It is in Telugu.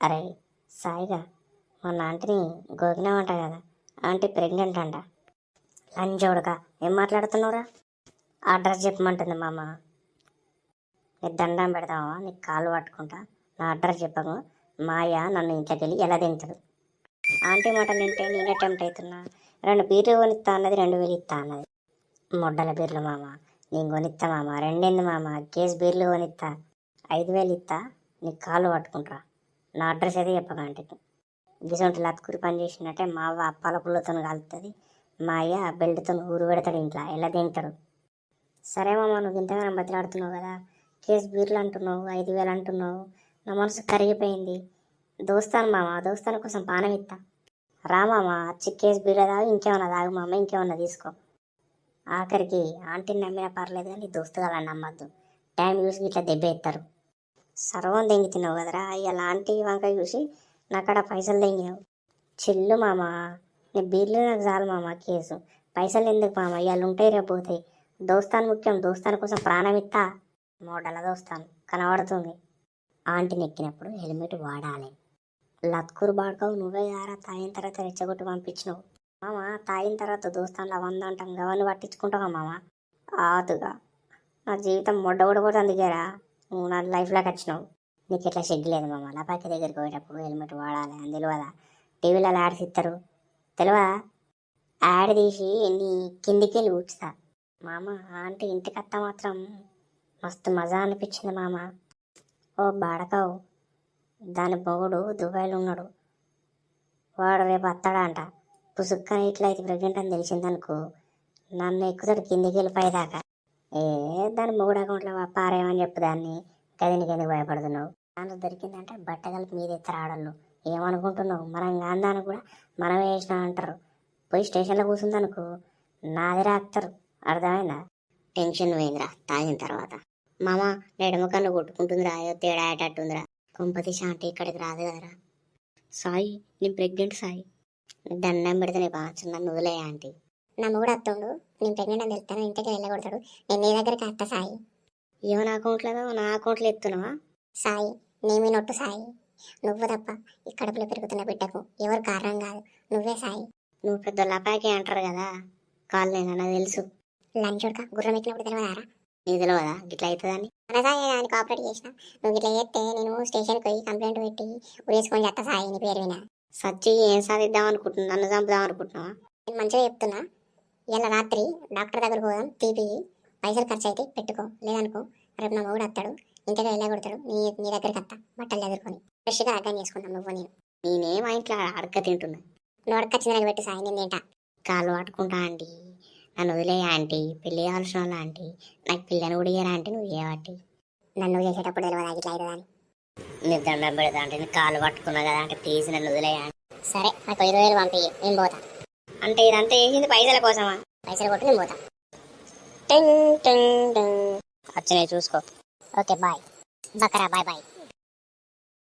అరే సాయిగా మొన్న ఆంటీని గోకినామంట కదా, ఆంటీ ప్రెగ్నెంట్ అంట. లంజోడుగా ఏం మాట్లాడుతున్నావురా? అడ్రస్ చెప్పమంటుంది మామ. నీకు దండం పెడతావా? నీకు కాలు పట్టుకుంటా. నా అడ్రస్ చెప్పకు. మాయ నన్ను ఇంట్లోకి వెళ్ళి ఎలా దించదు. ఆంటీ మాటలు వింటే నేనే టెంప్ట్ అవుతున్నా. 2 బీర్లు కొనిస్తా అన్నది, 2,000 ఇస్తా అన్నది. మొడ్డల బీర్లు మామ. నేను కొనిస్తా మామ. 2 మామ. కేసు బీర్లు కొనిస్తా. 5,000 ఇస్తా. నీకు కాలు పట్టుకుంటా. నా అడ్రస్ అయితే చెప్పక ఆంటీకి. గిసొంటి లత్కురి పని చేసినట్టే మా అవ్వ అప్పాల పుల్లతో కాలుతుంది, మా అయ్య బెల్ట్తో ఊరు పెడతాడు, ఇంట్లో ఎలా తింటాడు. సరే మామ, నువ్వు ఇంతగానో బతిలాడుతున్నావు కదా, కేసు బీర్లు అంటున్నావు, 5,000 అంటున్నావు. నా మనసు కరిగిపోయింది. దోస్తాను మామ, దోస్తాను కోసం పానం ఇస్తా. రా మామ, వచ్చి కేసు బీర్లు తాగు, ఇంకేమన్నా తాగు మామ, ఇంకేమన్నా తీసుకో. ఆఖరికి ఆంటీని నమ్మినా పర్లేదు కానీ దోస్తుగాలని నమ్మద్దు. టైం చూసి ఇట్లా దెబ్బ ఎత్తారు. సర్వం దెంగి తిన్నావు కదరా, ఇలా ఆంటీ వంక చూసి నాకాడ పైసలు దెంగినావు. చిల్లు మామ, నీ బీర్లు నాకు చాలు మామ. కేసు పైసలు ఎందుకు మామ, ఇవాళ ఉంటాయి రేపు పోతాయి. దోస్తాను ముఖ్యం, దోస్తాను కోసం ప్రాణం ఇస్తా. మోడల దోస్తాను కనబడుతుంది. ఆంటీని ఎక్కినప్పుడు హెల్మెట్ వాడాలి. లత్కూరు బాడుకోవు నువ్వే యారా, తాగిన తర్వాత రెచ్చగొట్టి పంపించినావు. మామ తాగిన తర్వాత దోస్తాను 100 అంటాం, గవన్ని పట్టించుకుంటావా మామ? ఆదుగా నా జీవితం మొడ్డగొడబోదు. అందుకేరా నువ్వు నా లైఫ్లోకి వచ్చినావు. నీకు ఎట్లా సిగ్గులేదు మామ? లపాకి దగ్గరికి పోయేటప్పుడు హెల్మెట్ వాడాలి అని తెలియదా? టీవీలో యాడ్స్ ఇస్తారు తెలియదా? యాడ్ తీసి నీ కిందికి వెళ్ళి ఊడ్చుతా మామ. ఆంటీ ఇంటికి అత్త మాత్రం మస్తు మజా అనిపించింది మామ. ఓ బాడకావు, దాని మొగుడు దుబాయ్లో ఉన్నాడు. వాడు రేపు వస్తాడంట. పుసుక్కని ఇట్లా అయితే ప్రెగ్నెంట్ అని తెలిసిందనుకో, నన్ను ఎక్కుతాడు కిందికి వెళ్ళిపోయేదాకా. దాని మొగుడు అకౌంట్లో పారేమని చెప్పు దాన్ని. గదినికి ఎందుకు భయపడుతున్నావు? దాంట్లో దొరికిందంటే బట్ట కలిపి మీద ఎత్తారు ఆడళ్ళు. ఏమనుకుంటున్నావు? మనం గాంధాన్ని కూడా మనమే వేసినా అంటారు. పోయి స్టేషన్లో కూర్చుందనుకో, నాది రాస్తారు. అర్థమైందా? టెన్షన్ పోయిందిరా తాగిన తర్వాత. మామ నెడమకన్ను కొట్టుకుంటుందిరా, ఏదో తేడా అయ్యేటట్టుందిరా. కొంపతి శాంతి ఇక్కడికి రాదు కదరా. సాయి నేను ప్రెగ్నెంట్ సాయి. దండం పెడితే బాగా నన్ను వదిలే ఆంటీ. నా మొగుడు అత్తుండు, నేను ప్రెగ్నెంట్ అని తెలుస్తాను, ఇంటికి వెళ్ళకూడతాడు. నేను నీ దగ్గరికి అత్త సాయి. ఏమో నా అకౌంట్లో నా అకౌంట్లో ఎత్తున్నావా సాయి? నేమి నొట్టు సాయి. నువ్వు తప్ప ఈ కడుపులో పెరుగుతున్న బిడ్డకు ఎవరు కారణం కాదు, నువ్వే సాయి. నువ్వు పెద్ద లపాకి అంటారు కదా, కాళ్ళు నాకు తెలుసు. లంచోడక గుర్రం ఎక్కినప్పుడు తెలియదారా? నీకు తెలియదా గిట్లా అవుతుందని? మన సాయి అని కోఆపరేట్ చేసిన నువ్వు ఇట్లా చేస్తే నేను స్టేషన్కి పోయి కంప్లైంట్ పెట్టి ఉరేసుకొని చెత్త సాయి నీ పేరు వినా. సచ్చి ఏం సాధిద్దాం అనుకుంటున్నా? నన్ను చంపుదాం అనుకుంటున్నావా? నేను మంచిగా చెప్తున్నా, ఇలా రాత్రి డాక్టర్ దగ్గర పోదాం, టీపీ పైసలు ఖర్చు అయితే పెట్టుకో. లేదనుకో రేపు నా మొగుడు వస్తాడు, ఇంటికి వెళ్ళగొడతాడు. నీ దగ్గరికి వస్తా బట్టలు ఎదుర్కొని ఫ్రెష్గా అర్థం చేసుకుంటాం. నువ్వు నేనే మా ఇంట్లో అడక్క తింటున్నా. నువ్వు అడకొచ్చింది నాకు పెట్టు సాయి, నేను తింటా. కాళ్ళు పట్టుకుంటా ఆంటీ, నన్ను వదిలేయ ఆంటీ. పెళ్ళి కావాల్సిన వాళ్ళు ఆంటీ, నాకు పిల్లని కూడా ఇయ్యరా ఆంటీ. నువ్వు ఏవాటి నన్ను చేసేటప్పుడు తెలియదు ఇట్లా అవుతుందని. నీ దండం పెడతా అంటే నీ కాళ్ళు పట్టుకున్నా కదా అంటే ప్లీజ్ నన్ను వదిలేయ. సరే నాకు 20,000 పంపి, నేను పోతా. అంటే ఇదంతా వేసింది పైసల కోసమా? పైసలు కొట్టి నేను పోతా. వచ్చినాయి చూసుకో. ఓకే బాయ్ బకరా, బాయ్ బాయ్.